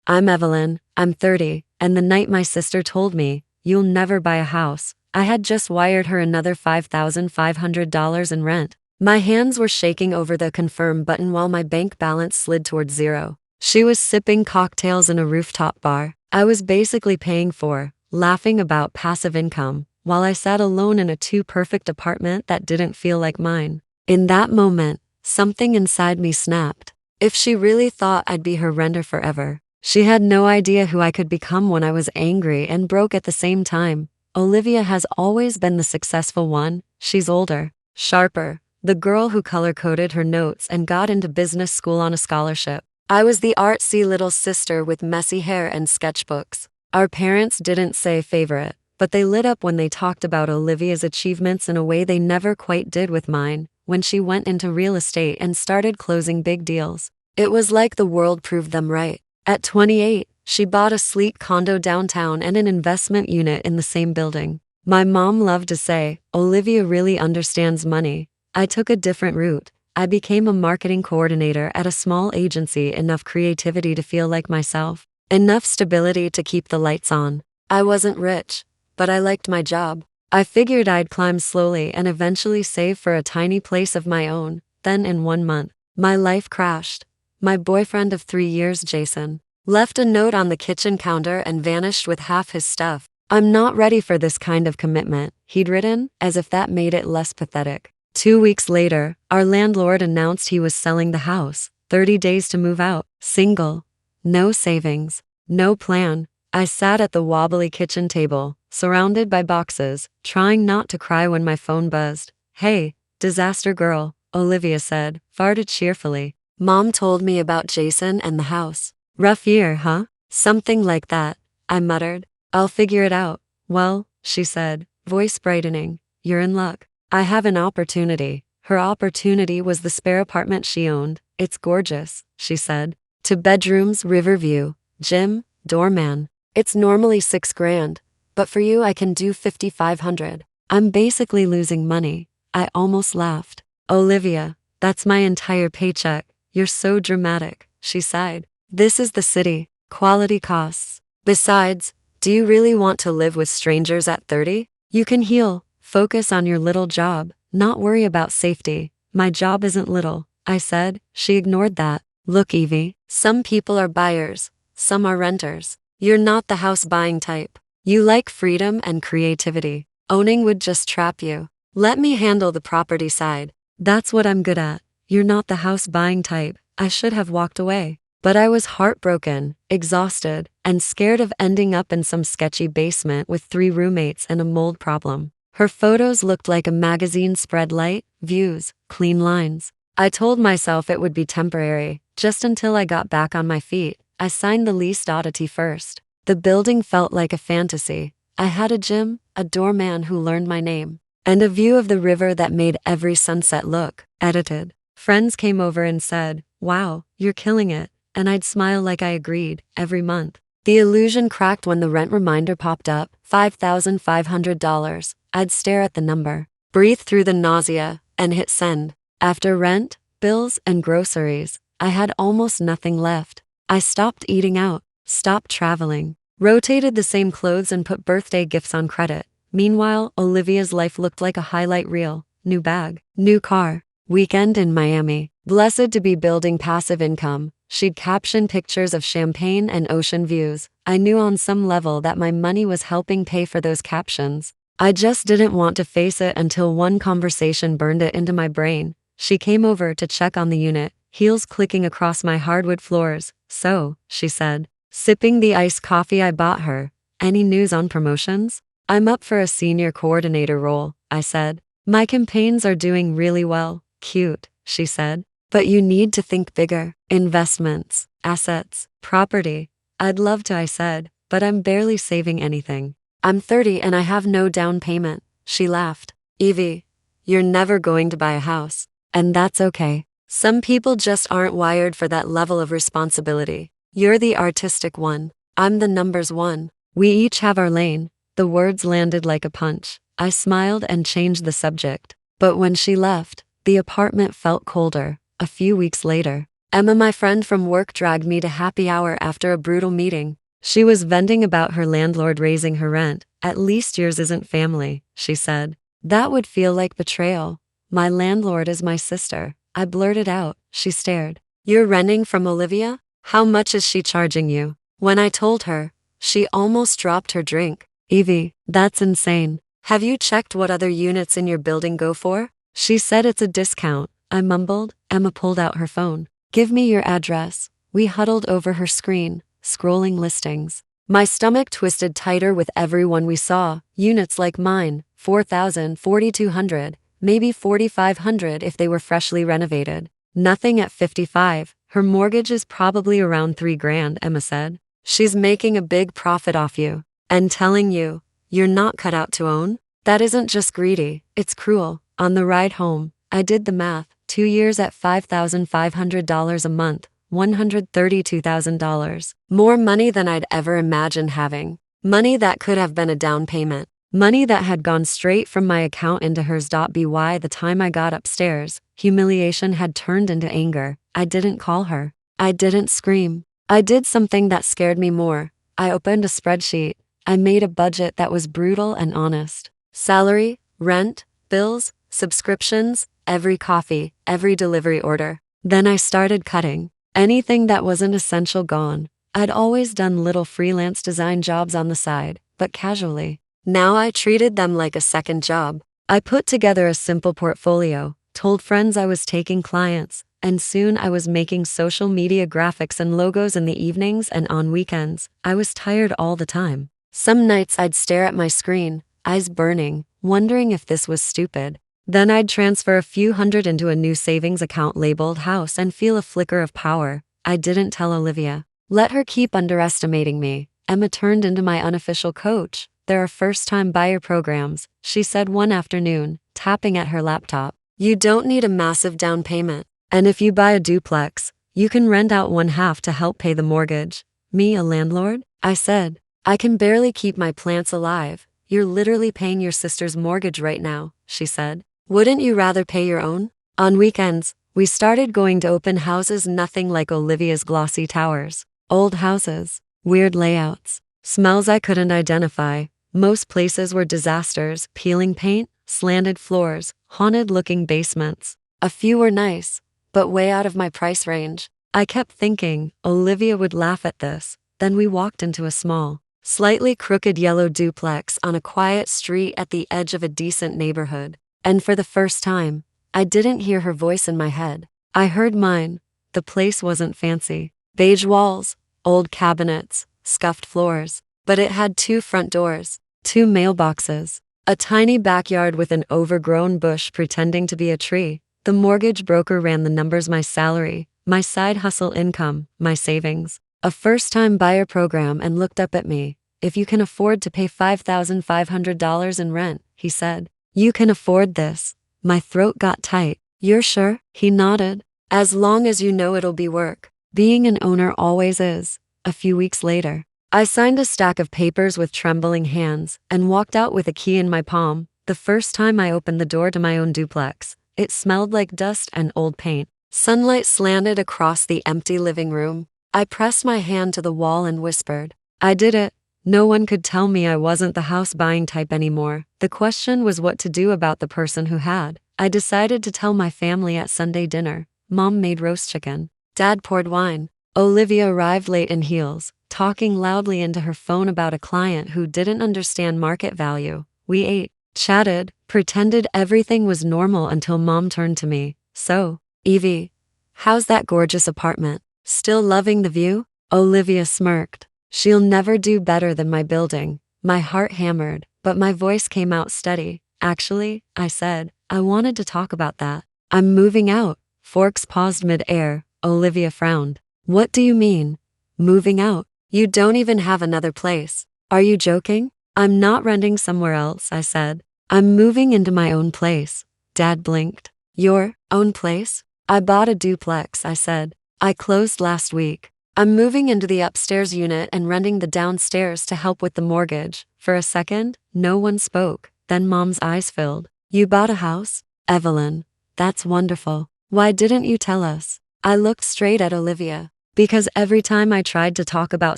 I'm Evelyn, I'm 30, and the night my sister told me, you'll never buy a house, I had just wired her another $5,500 in rent. My hands were shaking over the confirm button while my bank balance slid towards zero. She was sipping cocktails in a rooftop bar. I was basically paying for, laughing about passive income, while I sat alone in a too-perfect apartment that didn't feel like mine. In that moment, something inside me snapped. If she really thought I'd be her renter forever, she had no idea who I could become when I was angry and broke at the same time. Olivia has always been the successful one. She's older, sharper, the girl who color-coded her notes and got into business school on a scholarship. I was the artsy little sister with messy hair and sketchbooks. Our parents didn't say favorite, but they lit up when they talked about Olivia's achievements in a way they never quite did with mine, when she went into real estate and started closing big deals. It was like the world proved them right. At 28, she bought a sleek condo downtown and an investment unit in the same building. My mom loved to say, Olivia really understands money. I took a different route. I became a marketing coordinator at a small agency, enough creativity to feel like myself, enough stability to keep the lights on. I wasn't rich, but I liked my job. I figured I'd climb slowly and eventually save for a tiny place of my own. Then in 1 month, my life crashed. My boyfriend of 3 years, Jason, left a note on the kitchen counter and vanished with half his stuff. I'm not ready for this kind of commitment, he'd written, as if that made it less pathetic. 2 weeks later, our landlord announced he was selling the house. 30 days to move out. Single. No savings. No plan. I sat at the wobbly kitchen table, surrounded by boxes, trying not to cry when my phone buzzed. Hey, disaster girl, Olivia said, farted cheerfully. Mom told me about Jason and the house. Rough year, huh? Something like that, I muttered. I'll figure it out. Well, she said, voice brightening, you're in luck. I have an opportunity. Her opportunity was the spare apartment she owned. It's gorgeous, she said. 2 bedrooms, river view, gym, doorman. It's normally $6,000, but for you I can do $5,500. I'm basically losing money. I almost laughed. Olivia, that's my entire paycheck. You're so dramatic, she sighed. This is the city. Quality costs. Besides, do you really want to live with strangers at 30? You can heal. Focus on your little job, not worry about safety. My job isn't little, I said. She ignored that. Look, Evie, some people are buyers, some are renters. You're not the house buying type. You like freedom and creativity. Owning would just trap you. Let me handle the property side. That's what I'm good at. You're not the house buying type. I should have walked away. But I was heartbroken, exhausted, and scared of ending up in some sketchy basement with 3 roommates and a mold problem. Her photos looked like a magazine spread: light, views, clean lines. I told myself it would be temporary, just until I got back on my feet. I signed the lease oddity first. The building felt like a fantasy. I had a gym, a doorman who learned my name, and a view of the river that made every sunset look edited. Friends came over and said, wow, you're killing it, and I'd smile like I agreed, every month. The illusion cracked when the rent reminder popped up, $5,500. I'd stare at the number, breathe through the nausea, and hit send. After rent, bills, and groceries, I had almost nothing left. I stopped eating out, stopped traveling, rotated the same clothes and put birthday gifts on credit. Meanwhile, Olivia's life looked like a highlight reel. New bag, new car, weekend in Miami. Blessed to be building passive income. She'd caption pictures of champagne and ocean views. I knew on some level that my money was helping pay for those captions. I just didn't want to face it until one conversation burned it into my brain. She came over to check on the unit, heels clicking across my hardwood floors. So, she said, sipping the iced coffee I bought her, any news on promotions? I'm up for a senior coordinator role, I said. My campaigns are doing really well. Cute, she said. But you need to think bigger. Investments, assets, property. I'd love to, I said, but I'm barely saving anything. I'm 30 and I have no down payment. She laughed. Evie, you're never going to buy a house. And that's okay. Some people just aren't wired for that level of responsibility. You're the artistic one. I'm the numbers one. We each have our lane. The words landed like a punch. I smiled and changed the subject. But when she left, the apartment felt colder. A few weeks later, Emma, my friend from work, dragged me to happy hour after a brutal meeting. She was venting about her landlord raising her rent. At least yours isn't family, she said. That would feel like betrayal. My landlord is my sister, I blurted out. She stared. You're renting from Olivia? How much is she charging you? When I told her, she almost dropped her drink. Evie, that's insane. Have you checked what other units in your building go for? She said it's a discount, I mumbled. Emma pulled out her phone. Give me your address. We huddled over her screen, scrolling listings. My stomach twisted tighter with every one we saw. Units like mine, 4,000, 4,200, maybe 4,500 if they were freshly renovated. Nothing at 55. Her mortgage is probably around $3,000, Emma said. She's making a big profit off you. And telling you, you're not cut out to own? That isn't just greedy, it's cruel. On the ride home, I did the math. 2 years at $5,500 a month, $132,000. More money than I'd ever imagined having. Money that could have been a down payment. Money that had gone straight from my account into hers. By the time I got upstairs, humiliation had turned into anger. I didn't call her. I didn't scream. I did something that scared me more. I opened a spreadsheet. I made a budget that was brutal and honest. Salary, rent, bills, subscriptions, every coffee, every delivery order. Then I started cutting. Anything that wasn't essential gone. I'd always done little freelance design jobs on the side, but casually. Now I treated them like a second job. I put together a simple portfolio, told friends I was taking clients, and soon I was making social media graphics and logos in the evenings and on weekends. I was tired all the time. Some nights I'd stare at my screen, eyes burning, wondering if this was stupid. Then I'd transfer a few hundred into a new savings account labeled house and feel a flicker of power. I didn't tell Olivia. Let her keep underestimating me. Emma turned into my unofficial coach. There are first-time buyer programs, she said one afternoon, tapping at her laptop. You don't need a massive down payment. And if you buy a duplex, you can rent out one half to help pay the mortgage. Me, a landlord? I said. I can barely keep my plants alive. You're literally paying your sister's mortgage right now, she said. Wouldn't you rather pay your own? On weekends, we started going to open houses, nothing like Olivia's glossy towers. Old houses, weird layouts, smells I couldn't identify. Most places were disasters, peeling paint, slanted floors, haunted-looking basements. A few were nice, but way out of my price range. I kept thinking Olivia would laugh at this. Then we walked into a small, slightly crooked yellow duplex on a quiet street at the edge of a decent neighborhood. And for the first time, I didn't hear her voice in my head. I heard mine. The place wasn't fancy. Beige walls, old cabinets, scuffed floors. But it had 2 front doors, 2 mailboxes, a tiny backyard with an overgrown bush pretending to be a tree. The mortgage broker ran the numbers: my salary, my side hustle income, my savings. A first-time buyer program, and looked up at me. If you can afford to pay $5,500 in rent, he said. You can afford this. My throat got tight. You're sure? He nodded. As long as you know it'll be work. Being an owner always is. A few weeks later, I signed a stack of papers with trembling hands and walked out with a key in my palm. The first time I opened the door to my own duplex, it smelled like dust and old paint. Sunlight slanted across the empty living room. I pressed my hand to the wall and whispered, I did it. No one could tell me I wasn't the house-buying type anymore. The question was what to do about the person who had. I decided to tell my family at Sunday dinner. Mom made roast chicken. Dad poured wine. Olivia arrived late in heels, talking loudly into her phone about a client who didn't understand market value. We ate, chatted, pretended everything was normal until Mom turned to me. So, Evie, how's that gorgeous apartment? Still loving the view? Olivia smirked. She'll never do better than my building. My heart hammered, but my voice came out steady. Actually, I said, I wanted to talk about that. I'm moving out. Forks paused mid-air. Olivia frowned. What do you mean? Moving out? You don't even have another place. Are you joking? I'm not renting somewhere else, I said. I'm moving into my own place. Dad blinked. Your own place? I bought a duplex, I said. I closed last week. I'm moving into the upstairs unit and renting the downstairs to help with the mortgage. For a second, no one spoke. Then Mom's eyes filled. You bought a house? Evelyn, that's wonderful. Why didn't you tell us? I looked straight at Olivia. Because every time I tried to talk about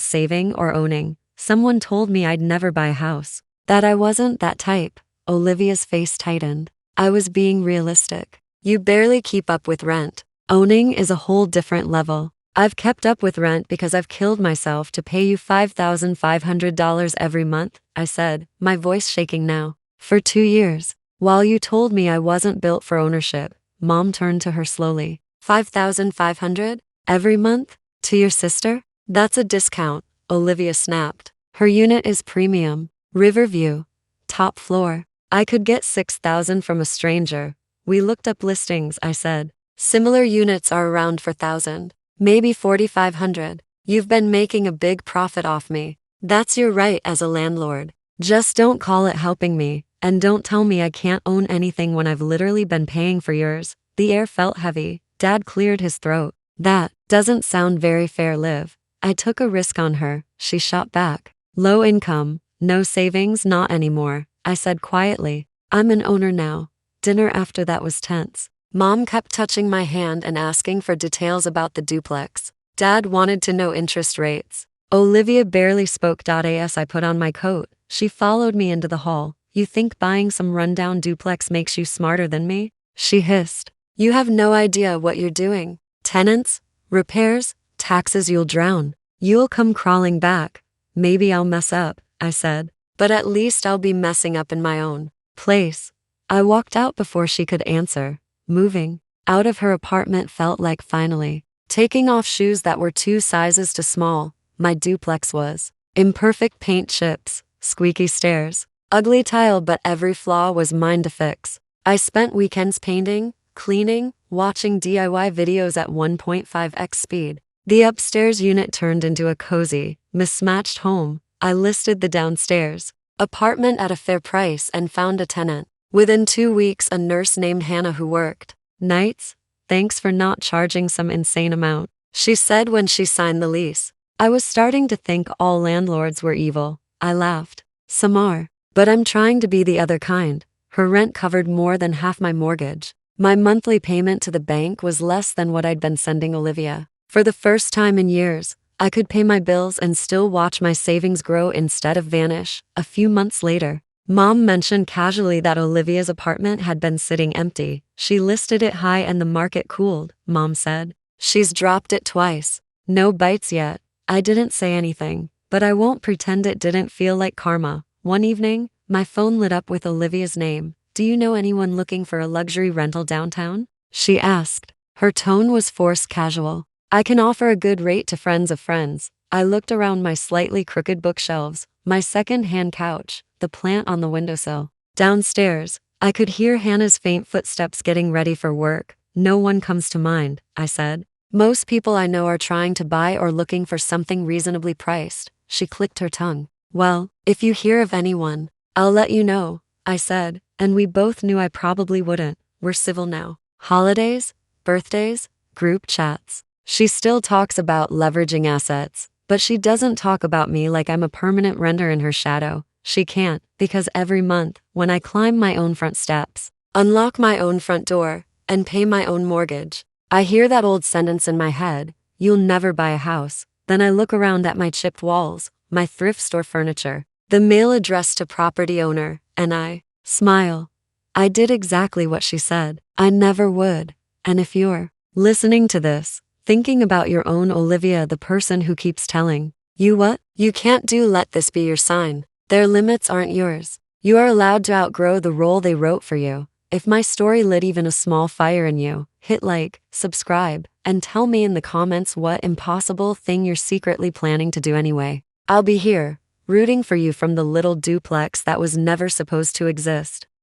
saving or owning, someone told me I'd never buy a house. That I wasn't that type. Olivia's face tightened. I was being realistic. You barely keep up with rent. Owning is a whole different level. I've kept up with rent because I've killed myself to pay you $5,500 every month, I said, my voice shaking now. For 2 years. While you told me I wasn't built for ownership, Mom turned to her slowly. $5,500? Every month? To your sister? That's a discount, Olivia snapped. Her unit is premium. Riverview. Top floor. I could get $6,000 from a stranger. We looked up listings, I said. Similar units are around $4,000. Maybe $4,500. You've been making a big profit off me. That's your right as a landlord. Just don't call it helping me, and don't tell me I can't own anything when I've literally been paying for yours. The air felt heavy. Dad cleared his throat. That doesn't sound very fair, Liv. I took a risk on her, she shot back. Low income, no savings, not anymore, I said quietly. I'm an owner now. Dinner after that was tense. Mom kept touching my hand and asking for details about the duplex. Dad wanted to know interest rates. Olivia barely spoke. As I put on my coat, she followed me into the hall. You think buying some rundown duplex makes you smarter than me? She hissed. You have no idea what you're doing. Tenants, repairs, taxes, you'll drown. You'll come crawling back. Maybe I'll mess up, I said. But at least I'll be messing up in my own place. I walked out before she could answer. Moving out of her apartment felt like finally taking off shoes that were 2 sizes too small. My duplex was imperfect paint chips, squeaky stairs, ugly tile, but every flaw was mine to fix. I spent weekends painting, cleaning, watching DIY videos at 1.5x speed. The upstairs unit turned into a cozy, mismatched home. I listed the downstairs apartment at a fair price and found a tenant. Within 2 weeks, a nurse named Hannah who worked nights. Thanks for not charging some insane amount, she said when she signed the lease. I was starting to think all landlords were evil. I laughed. Some are. But I'm trying to be the other kind. Her rent covered more than half my mortgage. My monthly payment to the bank was less than what I'd been sending Olivia. For the first time in years, I could pay my bills and still watch my savings grow instead of vanish. A few months later, Mom mentioned casually that Olivia's apartment had been sitting empty. She listed it high and the market cooled, Mom said. She's dropped it twice. No bites yet. I didn't say anything, but I won't pretend it didn't feel like karma. One evening, my phone lit up with Olivia's name. Do you know anyone looking for a luxury rental downtown? She asked. Her tone was forced casual. I can offer a good rate to friends of friends. I looked around my slightly crooked bookshelves, my second-hand couch, the plant on the windowsill. Downstairs, I could hear Hannah's faint footsteps getting ready for work. No one comes to mind, I said. Most people I know are trying to buy or looking for something reasonably priced. She clicked her tongue. Well, if you hear of anyone, I'll let you know, I said, and we both knew I probably wouldn't. We're civil now. Holidays, birthdays, group chats. She still talks about leveraging assets, but she doesn't talk about me like I'm a permanent renter in her shadow. She can't, because every month, when I climb my own front steps, unlock my own front door, and pay my own mortgage, I hear that old sentence in my head, you'll never buy a house. Then I look around at my chipped walls, my thrift store furniture, the mail addressed to property owner, and I smile. I did exactly what she said. I never would. And if you're listening to this, thinking about your own Olivia, the person who keeps telling you what you can't do, let this be your sign. Their limits aren't yours. You are allowed to outgrow the role they wrote for you. If my story lit even a small fire in you, hit like, subscribe, and tell me in the comments what impossible thing you're secretly planning to do anyway. I'll be here, rooting for you from the little duplex that was never supposed to exist.